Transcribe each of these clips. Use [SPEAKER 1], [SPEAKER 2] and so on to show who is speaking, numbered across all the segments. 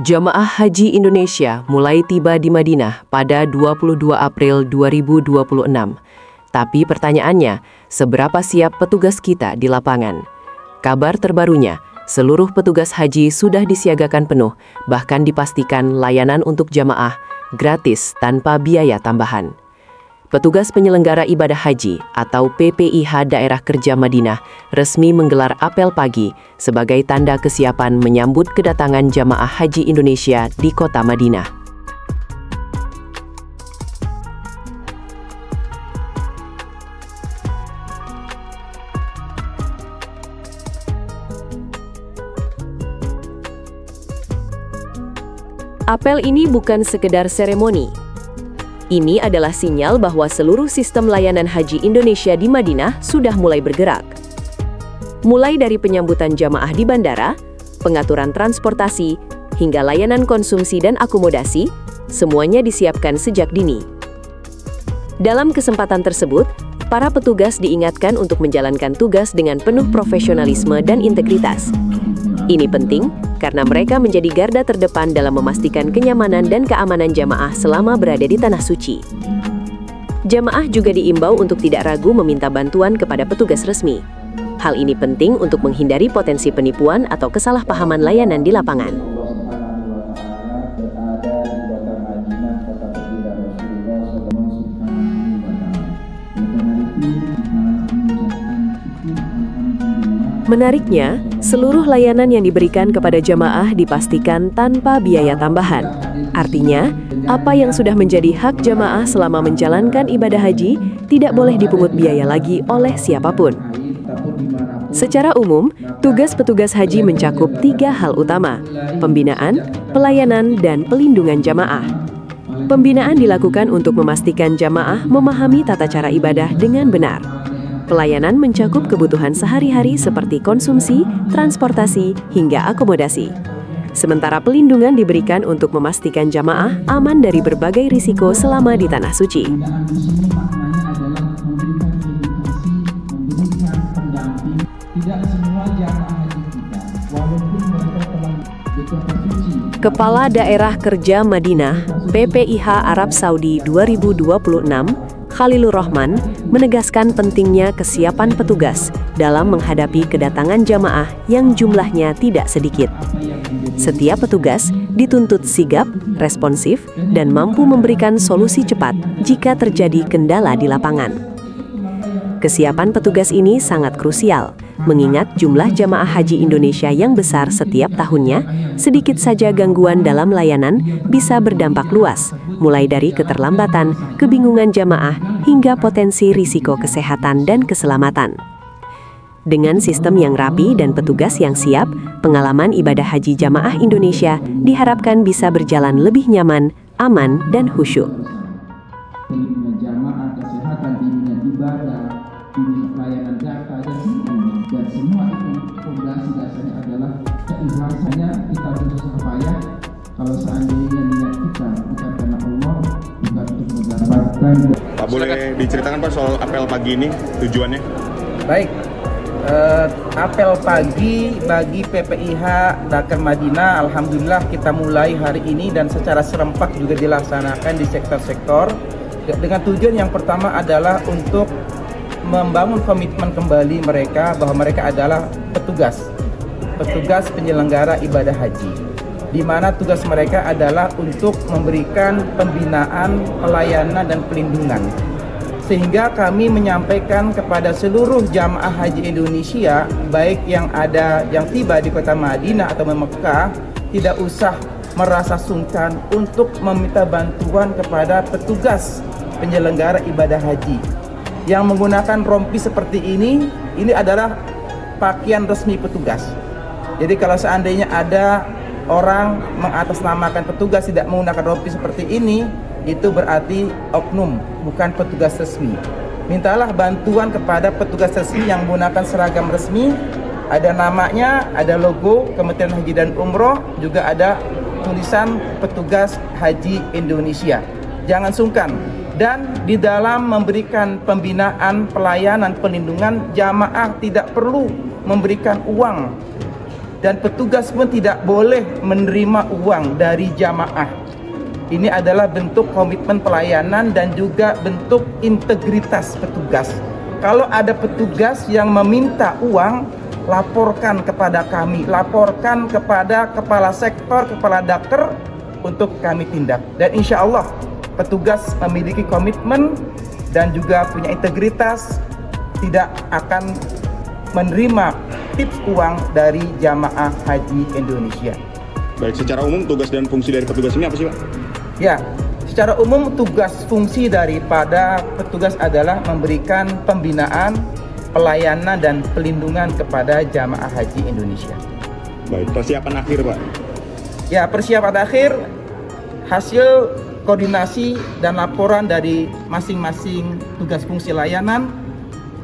[SPEAKER 1] Jamaah Haji Indonesia mulai tiba di Madinah pada 22 April 2026. Tapi pertanyaannya, seberapa siap petugas kita di lapangan? Kabar terbarunya, seluruh petugas haji sudah disiagakan penuh, bahkan dipastikan layanan untuk jamaah gratis tanpa biaya tambahan. Petugas penyelenggara ibadah haji atau PPIH Daerah Kerja Madinah resmi menggelar apel pagi sebagai tanda kesiapan menyambut kedatangan jamaah haji Indonesia di kota Madinah. Apel ini bukan sekedar seremoni. Ini adalah sinyal bahwa seluruh sistem layanan haji Indonesia di Madinah sudah mulai bergerak. Mulai dari penyambutan jamaah di bandara, pengaturan transportasi, hingga layanan konsumsi dan akomodasi, semuanya disiapkan sejak dini. Dalam kesempatan tersebut, para petugas diingatkan untuk menjalankan tugas dengan penuh profesionalisme dan integritas. Ini penting karena mereka menjadi garda terdepan dalam memastikan kenyamanan dan keamanan jamaah selama berada di Tanah Suci. Jamaah juga diimbau untuk tidak ragu meminta bantuan kepada petugas resmi. Hal ini penting untuk menghindari potensi penipuan atau kesalahpahaman layanan di lapangan. Menariknya, seluruh layanan yang diberikan kepada jamaah dipastikan tanpa biaya tambahan. Artinya, apa yang sudah menjadi hak jamaah selama menjalankan ibadah haji tidak boleh dipungut biaya lagi oleh siapapun. Secara umum, tugas petugas haji mencakup 3 hal utama: pembinaan, pelayanan, dan pelindungan jamaah. Pembinaan dilakukan untuk memastikan jamaah memahami tata cara ibadah dengan benar. Pelayanan mencakup kebutuhan sehari-hari seperti konsumsi, transportasi, hingga akomodasi. Sementara pelindungan diberikan untuk memastikan jamaah aman dari berbagai risiko selama di Tanah Suci. Kepala Daerah Kerja Madinah, PPIH Arab Saudi 2026, Khalilur Rahman, menegaskan pentingnya kesiapan petugas dalam menghadapi kedatangan jamaah yang jumlahnya tidak sedikit. Setiap petugas dituntut sigap, responsif, dan mampu memberikan solusi cepat jika terjadi kendala di lapangan. Kesiapan petugas ini sangat krusial, mengingat jumlah jamaah haji Indonesia yang besar setiap tahunnya, sedikit saja gangguan dalam layanan bisa berdampak luas, mulai dari keterlambatan, kebingungan jamaah, hingga potensi risiko kesehatan dan keselamatan. Dengan sistem yang rapi dan petugas yang siap, pengalaman ibadah haji jamaah Indonesia diharapkan bisa berjalan lebih nyaman, aman, dan khusyuk.
[SPEAKER 2] Layanan jasa dan semua itu fondasi dasarnya adalah keikhlasannya. Kita berusaha payah kalau seandainya niat kita bukan karena Allah, bukan untuk mendapatkan.
[SPEAKER 3] Pak, boleh diceritakan Pak soal apel pagi ini tujuannya?
[SPEAKER 2] Baik, apel pagi bagi PPIH Dakar Madinah, alhamdulillah kita mulai hari ini dan secara serempak juga dilaksanakan di sektor-sektor dengan tujuan yang pertama adalah untuk membangun komitmen kembali mereka bahwa mereka adalah petugas penyelenggara ibadah haji, di mana tugas mereka adalah untuk memberikan pembinaan, pelayanan, dan pelindungan. Sehingga kami menyampaikan kepada seluruh jamaah haji Indonesia, baik yang tiba di kota Madinah atau Mekah, tidak usah merasa sungkan untuk meminta bantuan kepada petugas penyelenggara ibadah haji yang menggunakan rompi seperti ini adalah pakaian resmi petugas. Jadi kalau seandainya ada orang mengatasnamakan petugas tidak menggunakan rompi seperti ini, itu berarti oknum, bukan petugas resmi. Mintalah bantuan kepada petugas resmi yang menggunakan seragam resmi, ada namanya, ada logo Kementerian Haji dan Umroh, juga ada tulisan petugas haji Indonesia. Jangan sungkan. Dan di dalam memberikan pembinaan, pelayanan, pelindungan, jamaah tidak perlu memberikan uang dan petugas pun tidak boleh menerima uang dari jamaah. Ini adalah bentuk komitmen pelayanan dan juga bentuk integritas petugas. Kalau ada petugas yang meminta uang, laporkan kepada kami, laporkan kepada kepala sektor, kepala daker untuk kami tindak. Dan insya Allah petugas memiliki komitmen dan juga punya integritas, tidak akan menerima tips uang dari jamaah haji Indonesia.
[SPEAKER 3] Baik, secara umum tugas dan fungsi dari petugas ini apa sih Pak?
[SPEAKER 2] Ya, secara umum tugas fungsi daripada petugas adalah memberikan pembinaan, pelayanan dan pelindungan kepada jamaah haji Indonesia.
[SPEAKER 3] Baik, persiapan akhir Pak.
[SPEAKER 2] Ya, persiapan akhir hasil koordinasi dan laporan dari masing-masing tugas fungsi layanan,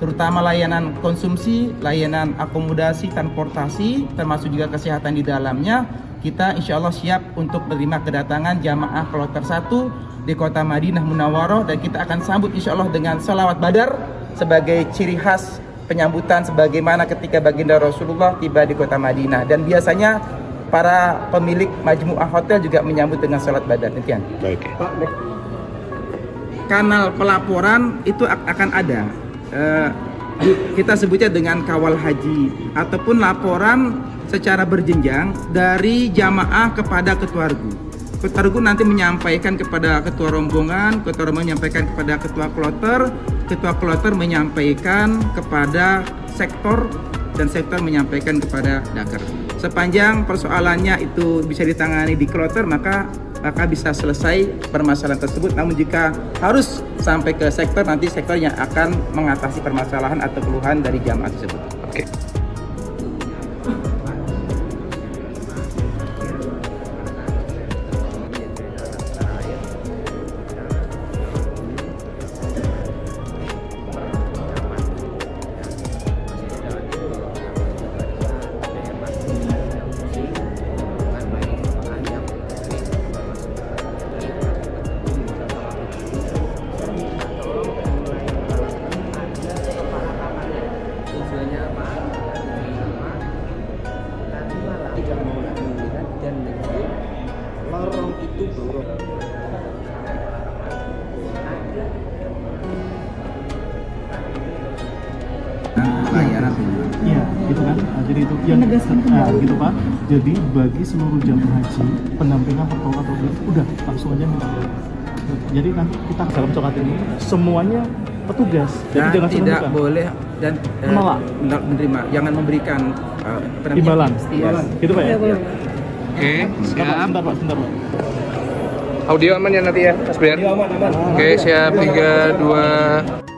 [SPEAKER 2] terutama layanan konsumsi, layanan akomodasi, transportasi, termasuk juga kesehatan di dalamnya. Kita insya Allah siap untuk menerima kedatangan jamaah kloter 1 di kota Madinah Munawwaroh, dan kita akan sambut insya Allah dengan sholawat badar sebagai ciri khas penyambutan sebagaimana ketika baginda Rasulullah tiba di kota Madinah. Dan biasanya para pemilik majmu'ah hotel juga menyambut dengan sholat badar. Demikian.
[SPEAKER 3] Baik.
[SPEAKER 2] Kanal pelaporan itu akan ada. Kita sebutnya dengan kawal haji ataupun laporan secara berjenjang dari jamaah kepada ketua regu. Ketua regu nanti menyampaikan kepada ketua rombongan, ketua rombongan menyampaikan kepada ketua kloter menyampaikan kepada sektor, dan sektor menyampaikan kepada daker. Sepanjang persoalannya itu bisa ditangani di kloter, maka bisa selesai permasalahan tersebut. Namun jika harus sampai ke sektor, nanti sektor yang akan mengatasi permasalahan atau keluhan dari jamaah tersebut.
[SPEAKER 3] Oke.
[SPEAKER 4] lorong itu buruk.
[SPEAKER 2] Layanan
[SPEAKER 5] Iya, gitu kan. Jadi itu yang gitu Pak. Jadi bagi seluruh jamaah haji, pendampingan pertolongan atau udah langsung aja minta. Jadi nanti kita dalam coklat ini semuanya petugas. Jadi
[SPEAKER 2] dan
[SPEAKER 5] jangan
[SPEAKER 2] tidak
[SPEAKER 5] sungkan.
[SPEAKER 2] boleh dan
[SPEAKER 5] Menolak.
[SPEAKER 2] menerima, jangan memberikan
[SPEAKER 5] Imbalan.
[SPEAKER 2] Iya.
[SPEAKER 5] Gitu Pak ya.
[SPEAKER 6] Oke, siap.
[SPEAKER 5] Sebentar Pak.
[SPEAKER 6] Audio aman ya nanti ya, Mas Brian? Oke, siap. 3, 2.